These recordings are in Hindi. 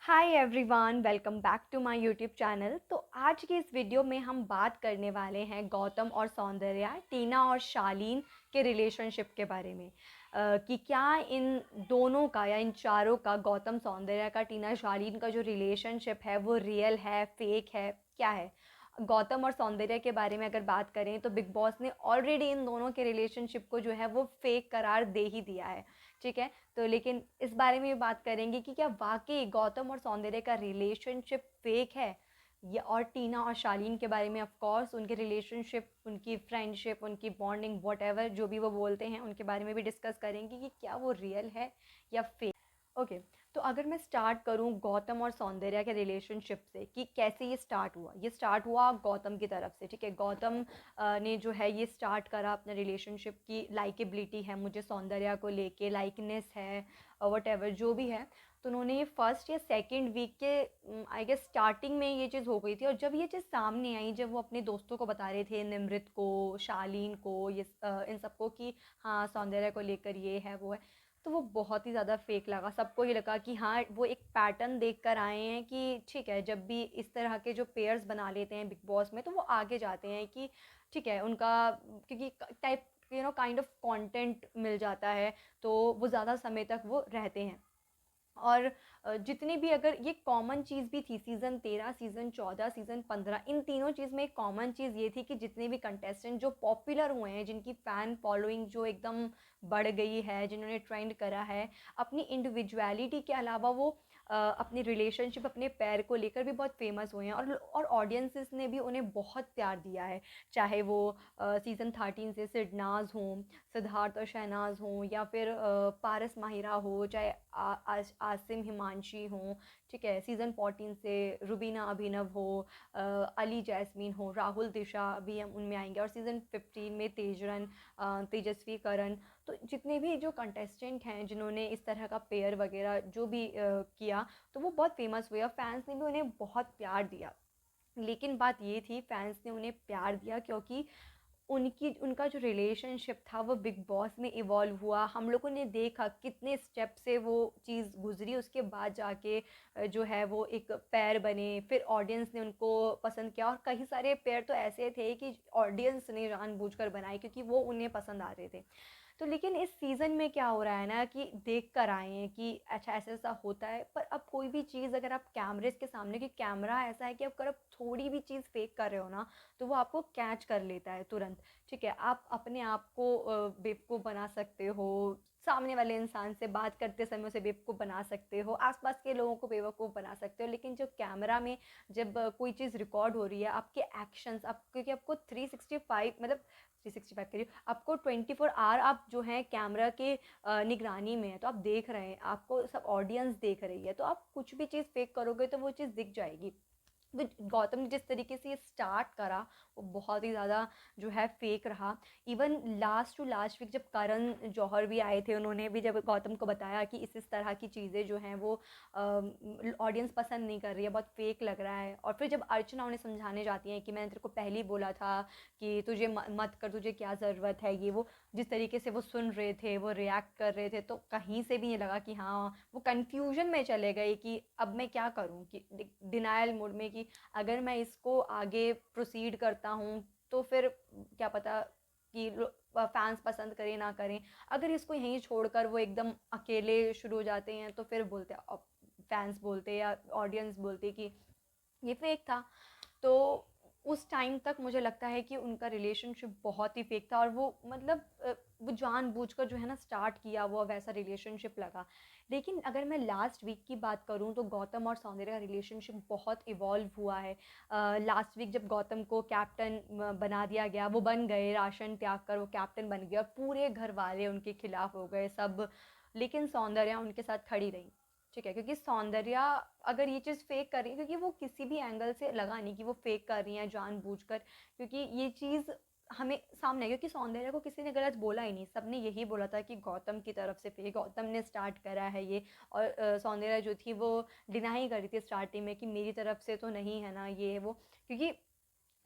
Hi everyone, welcome back to my YouTube channel. तो आज के इस वीडियो में हम बात करने वाले हैं गौतम और सौंदर्या, टीना और शालीन के रिलेशनशिप के बारे में। कि क्या इन दोनों का या इन चारों का, गौतम सौंदर्या का, टीना शालीन का जो रिलेशनशिप है वो रियल है, फेक है, क्या है। गौतम और सौंदर्या के बारे में अगर बात करें तो बिग बॉस ने ऑलरेडी इन दोनों के रिलेशनशिप को जो है वो फेक करार दे ही दिया है। ठीक है, तो लेकिन इस बारे में भी बात करेंगे कि क्या वाकई गौतम और सौंदर्य का रिलेशनशिप फेक है, या और टीना और शालीन के बारे में ऑफ कोर्स उनके रिलेशनशिप, उनकी फ्रेंडशिप, उनकी बॉन्डिंग, वॉट जो भी वो बोलते हैं उनके बारे में भी डिस्कस करेंगे कि क्या वो रियल है या फेक। ओके, तो अगर मैं स्टार्ट करूं गौतम और सौंदर्या के रिलेशनशिप से कि कैसे ये स्टार्ट हुआ। ये स्टार्ट हुआ गौतम की तरफ से। ठीक है, गौतम ने जो है ये स्टार्ट करा अपने रिलेशनशिप की। लाइकेबिलिटी है मुझे सौंदर्या को लेके, लाइकनेस है, वट जो भी है। तो उन्होंने फर्स्ट या सेकेंड वीक के आई गेस स्टार्टिंग में ये चीज़ हो गई थी। और जब ये चीज़ सामने आई, जब वो अपने दोस्तों को बता रहे थे, निमृत को, शालीन को, ये इन सबको, कि हाँ सौंदर्या को लेकर ये है वो है, तो वो बहुत ही ज़्यादा फेक लगा। सबको ही लगा कि हाँ वो एक पैटर्न देख कर आए हैं कि ठीक है, जब भी इस तरह के जो पेयर्स बना लेते हैं बिग बॉस में तो वो आगे जाते हैं, कि ठीक है उनका, क्योंकि टाइप काइंड ऑफ कंटेंट मिल जाता है, तो वो ज़्यादा समय तक वो रहते हैं। और जितनी भी, अगर ये कॉमन चीज़ भी थी सीज़न 13, सीज़न 14, सीज़न 15, इन तीनों चीज़ में एक कॉमन चीज़ ये थी कि जितने भी कंटेस्टेंट जो पॉपुलर हुए हैं, जिनकी फ़ैन फॉलोइंग जो एकदम बढ़ गई है, जिन्होंने ट्रेंड करा है, अपनी इंडिविजुअलिटी के अलावा वो अपनी रिलेशनशिप, अपने पैर को लेकर भी बहुत फेमस हुए हैं। और ऑडियंसेस ने भी उन्हें बहुत प्यार दिया है। चाहे वो सीज़न 13 से सिडनाज हों, सिद्धार्थ और शहनाज हों, या फिर पारस माहिरा हो, चाहे आसिम हिमांशी हों। ठीक है, सीज़न 14 से रुबीना अभिनव हो, अली जैस्मीन हो, राहुल दिशा भी हम उनमें आएंगे, और सीज़न 15 में तेजरन, तेजस्वी करण। तो जितने भी जो कंटेस्टेंट हैं जिन्होंने इस तरह का पेयर वगैरह जो भी किया, तो वो बहुत फेमस हुए और फैंस ने भी उन्हें बहुत प्यार दिया। लेकिन बात ये थी, फैंस ने उन्हें प्यार दिया क्योंकि उनका जो रिलेशनशिप था वो बिग बॉस में इवॉल्व हुआ। हम लोगों ने देखा कितने स्टेप से वो चीज़ गुजरी, उसके बाद जाके जो है वो एक पेयर बने, फिर ऑडियंस ने उनको पसंद किया। और कई सारे पेयर तो ऐसे थे कि ऑडियंस ने जानबूझकर बनाए क्योंकि वो उन्हें पसंद आ रहे थे। तो लेकिन इस सीज़न में क्या हो रहा है ना, कि देख कर आए हैं कि अच्छा ऐसा ऐसा होता है। पर अब कोई भी चीज़ अगर आप कैमरे के सामने, कि कैमरा ऐसा है कि अगर आप थोड़ी भी चीज़ फेक कर रहे हो ना, तो वो आपको कैच कर लेता है तुरंत। ठीक है, आप अपने आप को बेवकूफ़ बना सकते हो, सामने वाले इंसान से बात करते समय उसे बेवकूफ़ बना सकते हो, आसपास के लोगों को बेवकूफ़ बना सकते हो। लेकिन जो कैमरा में जब कोई चीज़ रिकॉर्ड हो रही है, आपके एक्शंस, आप, क्योंकि आपको 365, मतलब 365 करिए, आपको 24 आवर आप जो हैं कैमरा के निगरानी में है, तो आप देख रहे हैं, आपको सब ऑडियंस देख रही है, तो आप कुछ भी चीज़ फेक करोगे तो वो चीज़ दिख जाएगी। तो गौतम ने जिस तरीके से ये स्टार्ट करा वो बहुत ही ज़्यादा जो है फेक रहा। Even last to last week जब करण जौहर भी आए थे, उन्होंने भी जब गौतम को बताया कि इस तरह की चीज़ें जो हैं वो ऑडियंस पसंद नहीं कर रही है, बहुत फेक लग रहा है। और फिर जब अर्चना उन्हें समझाने जाती हैं कि मैंने तेरे को पहले ही बोला था कि तुझे मत कर, तुझे क्या ज़रूरत है, ये वो, जिस तरीके से वो सुन रहे थे, वो रिएक्ट कर रहे थे, तो कहीं से भी नहीं लगा कि हाँ, वो कन्फ्यूजन में चले गए कि अब मैं क्या करूँ, कि डिनायल मोड में, कि अगर मैं इसको आगे प्रोसीड करता हूँ तो फिर क्या पता कि फैंस पसंद करें ना करें। अगर इसको यहीं छोड़कर वो एकदम अकेले शुरू हो जाते हैं तो फिर बोलते, फैंस बोलते या ऑडियंस बोलते कि ये फेक था। तो उस टाइम तक मुझे लगता है कि उनका रिलेशनशिप बहुत ही फेक था, और वो मतलब वो जानबूझकर जो है ना स्टार्ट किया हुआ वैसा रिलेशनशिप लगा। लेकिन अगर मैं लास्ट वीक की बात करूं तो गौतम और सौंदर्य का रिलेशनशिप बहुत इवॉल्व हुआ है। लास्ट वीक जब गौतम को कैप्टन बना दिया गया, वो बन गए, राशन त्याग कर वो कैप्टन बन गया, और पूरे घर वाले उनके खिलाफ हो गए सब। लेकिन सौंदर्य उनके साथ खड़ी रही। ठीक है, क्योंकि सौंदर्या अगर ये चीज़ फेक कर रही है, क्योंकि वो किसी भी एंगल से लगा नहीं कि वो फेक कर रही हैं जानबूझकर, क्योंकि ये चीज़ हमें सामने है, क्योंकि सौंदर्या को किसी ने गलत बोला ही नहीं, सबने यही बोला था कि गौतम की तरफ से फेक, गौतम ने स्टार्ट करा है ये। और सौंदर्या जो थी वो डिनाई कर रही थी स्टार्टिंग में कि मेरी तरफ से तो नहीं है ना ये वो, क्योंकि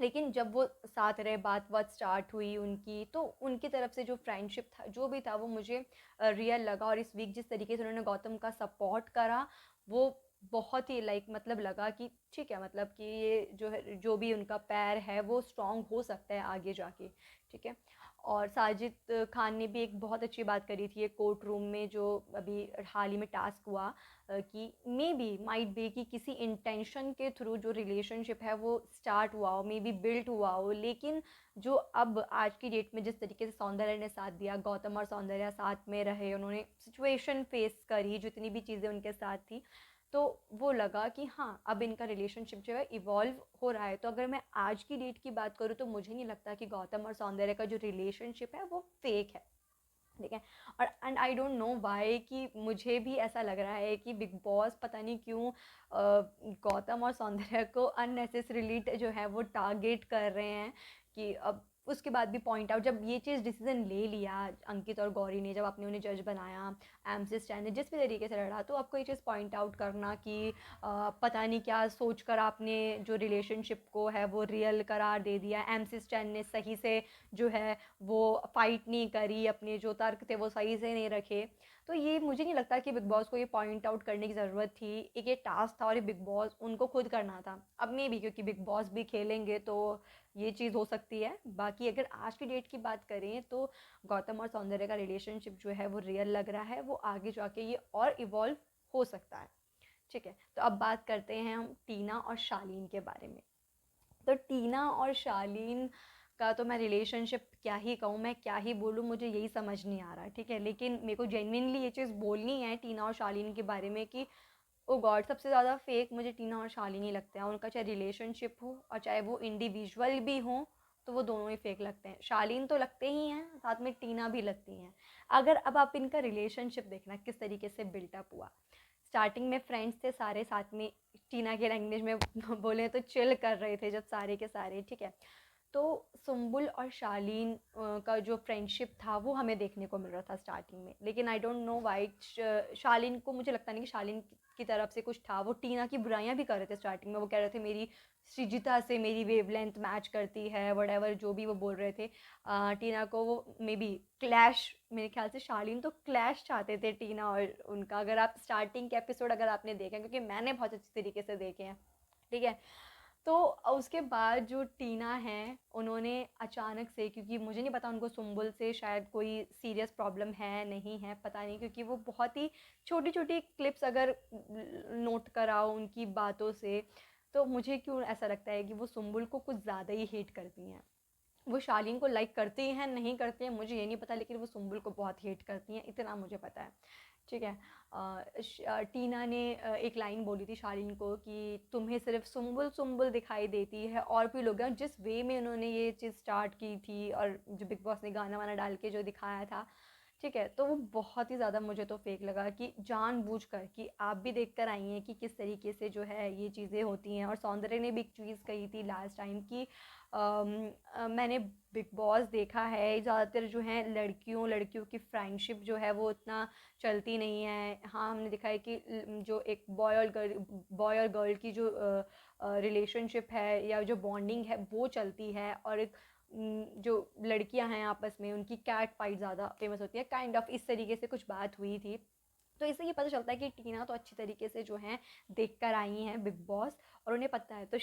लेकिन जब वो साथ रहे, बात बात स्टार्ट हुई उनकी, तो उनकी तरफ से जो फ्रेंडशिप था, जो भी था, वो मुझे रियल लगा। और इस वीक जिस तरीके से उन्होंने गौतम का सपोर्ट करा, वो बहुत ही लाइक मतलब लगा कि ठीक है, मतलब कि ये जो है, जो भी उनका पैर है वो स्ट्रांग हो सकता है आगे जाके। ठीक है। और साजिद खान ने भी एक बहुत अच्छी बात करी थी एक कोर्ट रूम में, जो अभी हाल ही में टास्क हुआ, कि मे बी माइट बी कि किसी इंटेंशन के थ्रू जो रिलेशनशिप है वो स्टार्ट हुआ हो, मे बी बिल्ट हुआ हो, लेकिन जो अब आज की डेट में जिस तरीके से सौंदर्या ने साथ दिया, गौतम और सौंदर्या साथ में रहे, उन्होंने सिचुएशन फेस करी, जितनी भी चीज़ें उनके साथ थी, तो वो लगा कि हाँ अब इनका रिलेशनशिप जो है इवॉल्व हो रहा है। तो अगर मैं आज की डेट की बात करूँ तो मुझे नहीं लगता कि गौतम और सौंदर्य का जो रिलेशनशिप है वो फेक है। ठीक है। और and I don't know why कि मुझे भी ऐसा लग रहा है कि बिग बॉस पता नहीं क्यों गौतम और सौंदर्य को अननेसेसरीली जो है वो टारगेट कर रहे हैं, कि अब उसके बाद भी पॉइंट आउट, जब ये चीज़ डिसीजन ले लिया अंकित और गौरी ने, जब आपने उन्हें जज बनाया, एमसी स्टैन ने जिस भी तरीके से लड़ा, तो आपको ये चीज़ पॉइंट आउट करना कि पता नहीं क्या सोचकर आपने जो रिलेशनशिप को है वो रियल करार दे दिया, एमसी स्टैन ने सही से जो है वो फाइट नहीं करी, अपने जो तर्क थे वो सही से नहीं रखे। तो ये मुझे नहीं लगता कि बिग बॉस को ये पॉइंट आउट करने की ज़रूरत थी। एक ये टास्क था और ये बिग बॉस उनको खुद करना था। अब मे भी क्योंकि बिग बॉस भी खेलेंगे तो ये चीज़ हो सकती है। बाकी अगर आज की डेट की बात करें तो गौतम और सौंदर्य का रिलेशनशिप जो है वो रियल लग रहा है, वो आगे जाके ये और इवॉल्व हो सकता है। ठीक है। तो अब बात करते हैं हम टीना और शालीन के बारे में। तो टीना और शालीन का तो मैं रिलेशनशिप क्या ही कहूँ, मैं क्या ही बोलूँ, मुझे यही समझ नहीं आ रहा। ठीक है। लेकिन मेरे को जेन्युइनली ये चीज़ बोलनी है टीना और शालीन के बारे में कि ओ गॉड, सबसे ज़्यादा फेक मुझे टीना और शालीन ही लगते हैं। उनका चाहे रिलेशनशिप हो और चाहे वो इंडिविजुअल भी हो, तो वो दोनों ही फेक लगते हैं। शालीन तो लगते ही हैं, साथ में टीना भी लगती हैं। अगर अब आप इनका रिलेशनशिप देखना किस तरीके से बिल्टअप हुआ। स्टार्टिंग में फ्रेंड्स थे सारे साथ में, टीना के लैंग्वेज में बोले तो चिल कर रहे थे जब सारे के सारे। ठीक है। तो सुम्बुल और शालीन का जो फ्रेंडशिप था वो हमें देखने को मिल रहा था स्टार्टिंग में, लेकिन आई डोंट नो वाई शालीन को, मुझे लगता नहीं कि शालीन की तरफ से कुछ था। वो टीना की बुराइयां भी कर रहे थे स्टार्टिंग में, वो कह रहे थे मेरी सृजिता से मेरी वेवलेंथ मैच करती है, वट जो भी वो बोल रहे थे टीना को। वो मे बी क्लैश, मेरे ख्याल से शालीन तो क्लैश चाहते थे टीना और उनका, अगर आप स्टार्टिंग के एपिसोड अगर आपने देखे हैं, क्योंकि मैंने बहुत अच्छी तरीके से देखे हैं। ठीक है। तो उसके बाद जो टीना हैं उन्होंने अचानक से, क्योंकि मुझे नहीं पता उनको सुम्बुल से शायद कोई सीरियस प्रॉब्लम है नहीं है पता नहीं, क्योंकि वो बहुत ही छोटी छोटी क्लिप्स अगर नोट कराओ उनकी बातों से, तो मुझे क्यों ऐसा लगता है कि वो सुम्बुल को कुछ ज़्यादा ही हेट करती हैं। वो शालीन को लाइक करती हैं नहीं करती हैं मुझे ये नहीं पता, लेकिन वो सुम्बुल को बहुत हेट करती हैं, इतना मुझे पता है। ठीक है। टीना ने एक लाइन बोली थी शालीन को कि तुम्हें सिर्फ सुम्बुल सुम्बुल दिखाई देती है, और भी लोग हैं। जिस वे में उन्होंने ये चीज़ स्टार्ट की थी और जो बिग बॉस ने गाना वाना डाल के जो दिखाया था, ठीक है, तो वो बहुत ही ज़्यादा मुझे तो फेक लगा, कि जानबूझकर, कि आप भी देख कर आई हैं कि किस तरीके से जो है ये चीज़ें होती हैं। और सौंदर्य ने भी एक चीज़ कही थी लास्ट टाइम कि मैंने बिग बॉस देखा है, ज़्यादातर जो है लड़कियों लड़कियों की फ्रेंडशिप जो है वो इतना चलती नहीं है। हाँ, हमने देखा है कि जो एक बॉय और गर्ल की जो रिलेशनशिप है या जो बॉन्डिंग है वो चलती है, और एक जो लड़कियां हैं आपस में उनकी कैट फाइट ज़्यादा फेमस होती है, काइंड ऑफ इस तरीके से कुछ बात हुई थी। तो इससे ये पता चलता है कि टीना तो अच्छी तरीके से जो है देख कर आई हैं बिग बॉस, और उन्हें पता है। तो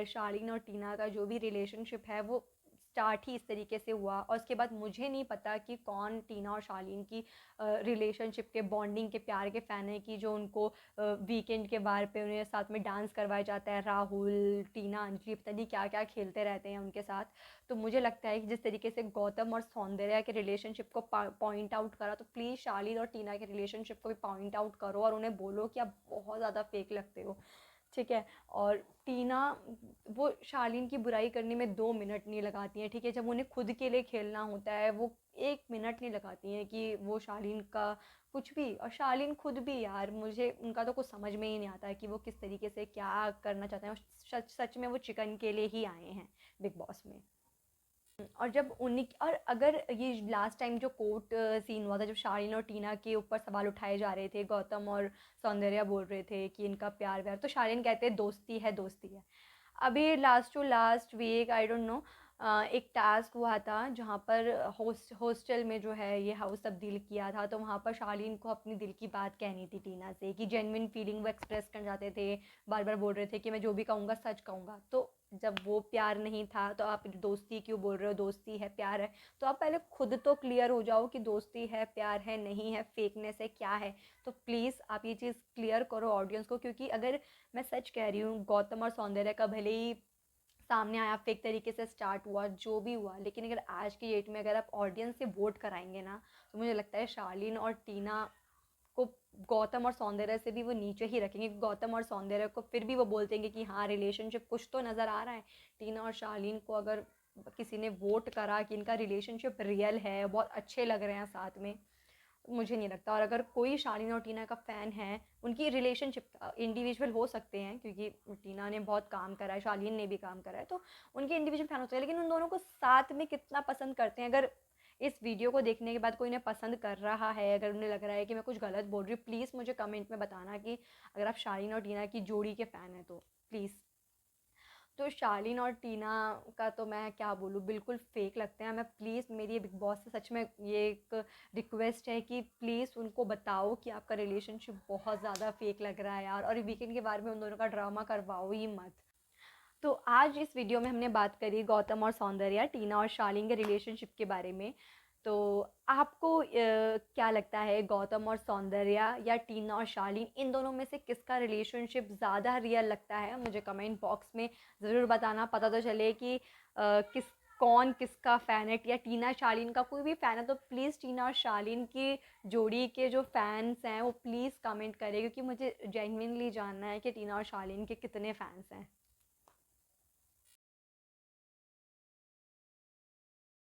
शालीन और टीना का जो भी रिलेशनशिप है वो स्टार्ट ही इस तरीके से हुआ, और उसके बाद मुझे नहीं पता कि कौन टीना और शालीन की रिलेशनशिप के बॉन्डिंग के प्यार के फ़ैन है, कि जो उनको वीकेंड के बार पे उन्हें साथ में डांस करवाया जाता है, राहुल टीना अंजलि पता नहीं क्या क्या खेलते रहते हैं उनके साथ। तो मुझे लगता है कि जिस तरीके से गौतम और सौंदर्या के रिलेशनशिप को पॉइंट आउट करा, तो प्लीज़ शालीन और टीना के रिलेशनशिप को भी पॉइंट आउट करो और उन्हें बोलो कि आप बहुत ज़्यादा फेक लगते हो। ठीक है। और टीना, वो शालीन की बुराई करने में 2 मिनट नहीं लगाती हैं। ठीक है। जब उन्हें खुद के लिए खेलना होता है वो 1 मिनट नहीं लगाती हैं कि वो शालीन का कुछ भी। और शालीन खुद भी यार, मुझे उनका तो कुछ समझ में ही नहीं आता है कि वो किस तरीके से क्या करना चाहते हैं। सच सच में वो चिकन के लिए ही आए हैं बिग बॉस में। और जब उन्हीं, और अगर ये लास्ट टाइम जो कोर्ट सीन हुआ था, जब शालीन और टीना के ऊपर सवाल उठाए जा रहे थे, गौतम और सौंदर्या बोल रहे थे कि इनका प्यार व्यार, तो शालीन कहते हैं दोस्ती है दोस्ती है। अभी last to last week I don't know, एक टास्क हुआ था जहाँ पर हॉस्टल में जो है ये हाउस तब्दील किया था, तो वहाँ पर शालीन को अपनी दिल की बात कहनी थी टीना से, कि जेन्युइन फीलिंग वो एक्सप्रेस करना चाहते थे। बार बार बोल रहे थे कि मैं जो भी कहूँगा सच कहूँगा। तो जब वो प्यार नहीं था तो आप दोस्ती क्यों बोल रहे हो? दोस्ती है, प्यार है, तो आप पहले खुद तो क्लियर हो जाओ कि दोस्ती है, प्यार है, नहीं है, फेकनेस है, क्या है। तो प्लीज़ आप ये चीज़ क्लियर करो ऑडियंस को, क्योंकि अगर मैं सच कह रही हूँ, गौतम और सौंदर्य का भले ही सामने आया, फेक तरीके से स्टार्ट हुआ, जो भी हुआ, लेकिन अगर आज की डेट में अगर आप ऑडियंस से वोट कराएंगे ना, तो मुझे लगता है शालीन और टीना को गौतम और सौंदर्य से भी वो नीचे ही रखेंगे। गौतम और सौंदर्य को फिर भी वो बोलते हैं कि हाँ रिलेशनशिप कुछ तो नज़र आ रहा है। टीना और शालीन को अगर किसी ने वोट करा कि इनका रिलेशनशिप रियल है, बहुत अच्छे लग रहे हैं साथ में, मुझे नहीं लगता। और अगर कोई शालीन और टीना का फ़ैन है, उनकी रिलेशनशिप इंडिविजुअल हो सकते हैं, क्योंकि टीना ने बहुत काम करा है, शालीन ने भी काम करा है, तो उनके इंडिविजुअल फ़ैन हो सकते हैं, लेकिन उन दोनों को साथ में कितना पसंद करते हैं। अगर इस वीडियो को देखने के बाद कोई इन्हें पसंद कर रहा है, अगर उन्हें लग रहा है कि मैं कुछ गलत बोल रही हूँ, प्लीज़ मुझे कमेंट में बताना कि अगर आप शालीन और टीना की जोड़ी के फ़ैन हैं तो प्लीज़। तो शालीन और टीना का तो मैं क्या बोलूँ, बिल्कुल फेक लगते हैं। मैं प्लीज़, मेरी बिग बॉस से सच में ये एक रिक्वेस्ट है कि प्लीज़ उनको बताओ कि आपका रिलेशनशिप बहुत ज़्यादा फेक लग रहा है यार, और वीकेंड के बारे में उन दोनों का ड्रामा करवाओ ही मत। तो आज इस वीडियो में हमने बात करी गौतम और सौंदर्या, टीना और शालीन के रिलेशनशिप के बारे में। तो आपको क्या लगता है, गौतम और सौंदर्या या टीना और शालीन, इन दोनों में से किसका रिलेशनशिप ज़्यादा रियल लगता है? मुझे कमेंट बॉक्स में ज़रूर बताना, पता तो चले कि कौन किसका फ़ैन है। या टीना शालीन का कोई भी फ़ैन है तो प्लीज़ टीना और शालीन की जोड़ी के जो फ़ैन्स हैं वो प्लीज़ कमेंट करें, क्योंकि मुझे जेन्युइनली जानना है कि टीना और शालीन के कितने फ़ैन्स हैं।